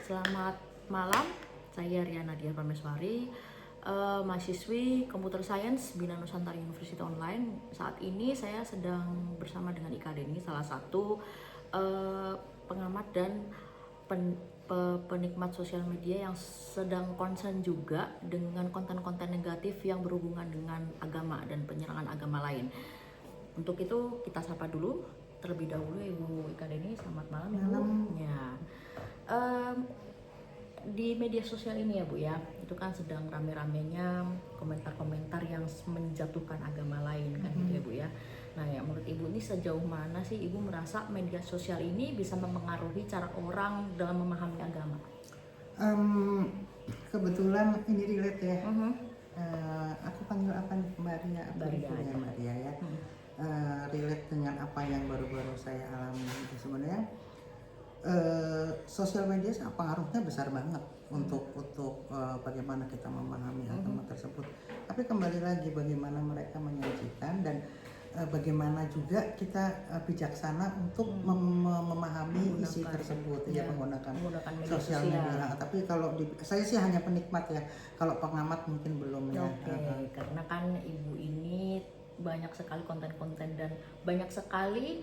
Selamat malam, saya Riana Diah Prameswari, mahasiswi Computer Science Bina Nusantara University Online. Saat ini saya sedang bersama dengan Ika Deni, salah satu pengamat dan penikmat sosial media yang sedang concern juga dengan konten-konten negatif yang berhubungan dengan agama dan penyerangan agama lain. Untuk itu kita sapa dulu terlebih dahulu Ibu Ika Deni. Selamat malam Ibu. Ya. Di media sosial ini ya Bu ya, itu kan sedang rame-ramenya komentar-komentar yang menjatuhkan agama lain kan gitu ya Bu ya. Nah ya, menurut Ibu ini sejauh mana sih Ibu merasa media sosial ini bisa mempengaruhi cara orang dalam memahami agama? Kebetulan ini relate ya. Aku panggil apa nih Mbak Ria? Mbak Ria ya. Relate dengan apa yang baru-baru saya alami. Sebenarnya sosial media pengaruhnya besar banget untuk bagaimana kita memahami agama tersebut. Tapi kembali lagi bagaimana mereka menyajikan dan bagaimana juga kita bijaksana untuk memahami isi tersebut ya, menggunakan sosial media. Tapi kalau saya sih hanya penikmat ya. Kalau pengamat mungkin belum ya. Karena kan Ibu ini banyak sekali konten-konten dan banyak sekali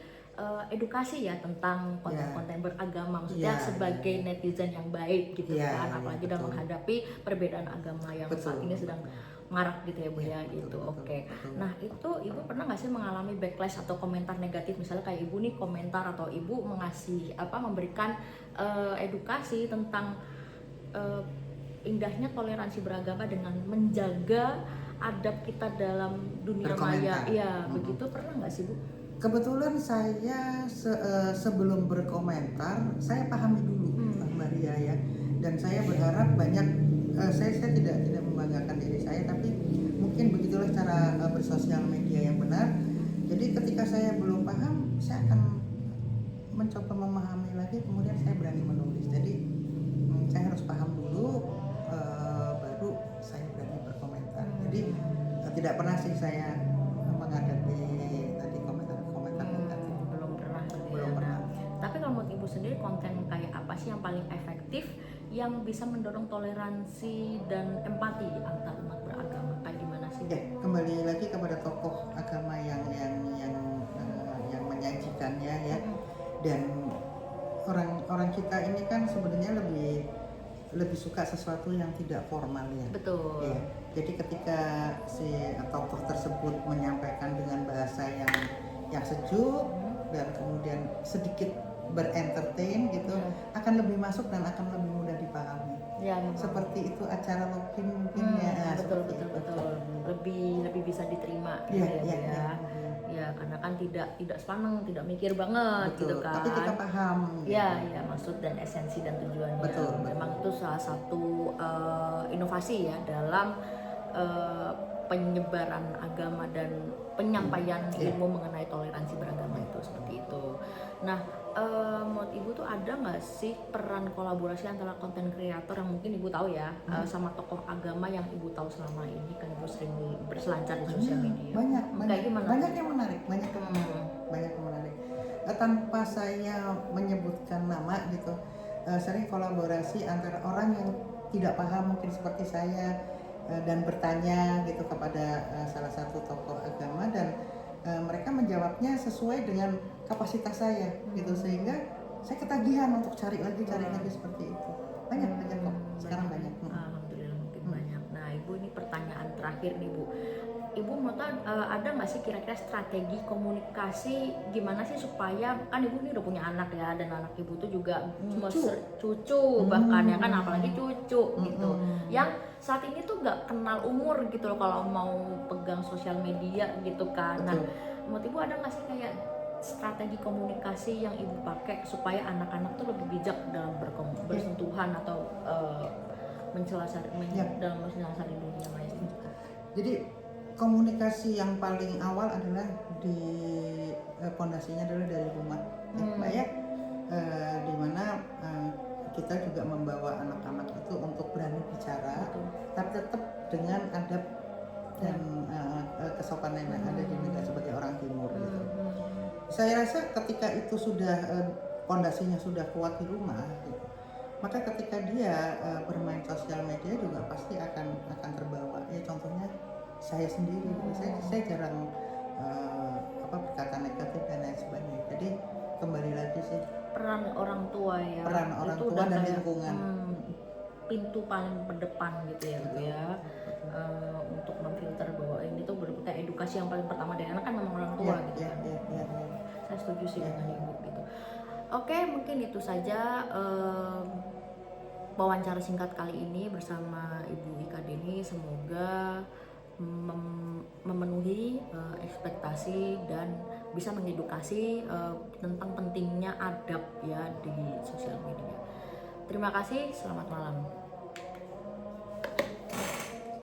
edukasi ya tentang konten-konten beragama, maksudnya sebagai netizen yang baik gitu kan, apalagi dalam menghadapi perbedaan agama yang saat ini sedang marak gitu ya Bu ya gitu. Oke. Nah itu Ibu pernah nggak sih mengalami backlash atau komentar negatif, misalnya kayak Ibu nih komentar atau Ibu memberikan edukasi tentang indahnya toleransi beragama dengan menjaga adab kita dalam dunia maya, ya begitu, pernah nggak sih Bu? Kebetulan saya sebelum berkomentar saya pahami dulu Mbak Ria ya, dan saya berharap banyak saya tidak membanggakan diri saya, tapi mungkin begitulah cara bersosial media yang benar. Jadi ketika saya belum paham, saya akan mencoba memahami lagi, kemudian saya berani menulis. Jadi saya harus paham dulu, baru saya berani berkomentar. Jadi tidak pernah sih saya menghadapi belum pernah. Tapi kalau menurut Ibu sendiri, konten kayak apa sih yang paling efektif yang bisa mendorong toleransi dan empati antar umat beragama? Kayak gimana sih? Ya, kembali lagi kepada tokoh agama yang menyajikannya ya. Dan orang kita ini kan sebenarnya lebih suka sesuatu yang tidak formal ya. Betul. Ya. Jadi ketika si tokoh tersebut menyampaikan dengan bahasa yang sejuk dan kemudian sedikit berentertain gitu, akan lebih masuk dan akan lebih mudah dipahami. Ya, seperti itu acara Lokin mungkin ya. Betul. Lebih bisa diterima gitu ya. Ya, karena kan tidak sepaneng, tidak mikir banget. Betul, gitu kan. Tapi kita paham. Ya, maksud dan esensi dan tujuannya. Betul. Memang itu salah satu inovasi ya dalam penyebaran agama dan penyampaian ilmu mengenai toleransi beragama itu, seperti itu. Nah, menurut Ibu tuh ada nggak sih peran kolaborasi antara konten kreator yang mungkin Ibu tahu ya, sama tokoh agama yang Ibu tahu selama ini, kan Ibu sering berselancar di sosial media? Banyak yang menarik. Tanpa saya menyebutkan nama gitu, sering kolaborasi antara orang yang tidak paham mungkin seperti saya, dan bertanya gitu kepada salah satu tokoh agama, dan mereka menjawabnya sesuai dengan kapasitas saya gitu, sehingga saya ketagihan untuk cari lagi seperti itu. Banyak kok sekarang banyak. Alhamdulillah mungkin banyak. Nah Ibu, ini pertanyaan terakhir nih Bu. Ibu mau tahu ada nggak sih kira-kira strategi komunikasi gimana sih supaya, kan Ibu ini udah punya anak ya, dan anak Ibu tuh juga cucu bahkan ya kan, apalagi cucu gitu yang saat ini tuh nggak kenal umur gitu loh kalau mau pegang sosial media gitu kan. Nah menurut Ibu ada nggak sih kayak strategi komunikasi yang Ibu pakai supaya anak-anak tuh lebih bijak dalam bersentuhan atau dalam mencelasari dunia maya ini? Jadi komunikasi yang paling awal adalah pondasinya adalah dari rumah, Mbak ya, dimana kita juga membawa anak-anak itu untuk berani bicara, tapi tetap dengan adab dan kesopanan yang ada di negara sebagai orang Timur gitu. Saya rasa ketika itu sudah pondasinya sudah kuat di rumah gitu, maka ketika dia bermain sosial media juga pasti akan terbawa. Ya contohnya saya sendiri, saya jarang berkata negatif dan lain sebagainya. Jadi kembali lagi sih peran orang tua ya, peran orang itu tua udah dan kayak, lingkungan. pintu paling terdepan gitu ya Bu ya. Untuk memfilter bahwa ini tuh benar kayak edukasi yang paling pertama dari anak kan memang orang tua Ya, gitu ya, kan. ya, ya, ya. Saya setuju sih Ya, dengan ya. Ibu gitu. Oke, mungkin itu saja wawancara singkat kali ini bersama Ibu Ika Deni. Semoga memenuhi ekspektasi dan bisa mengedukasi tentang pentingnya adab ya di sosial media. Terima kasih, selamat malam.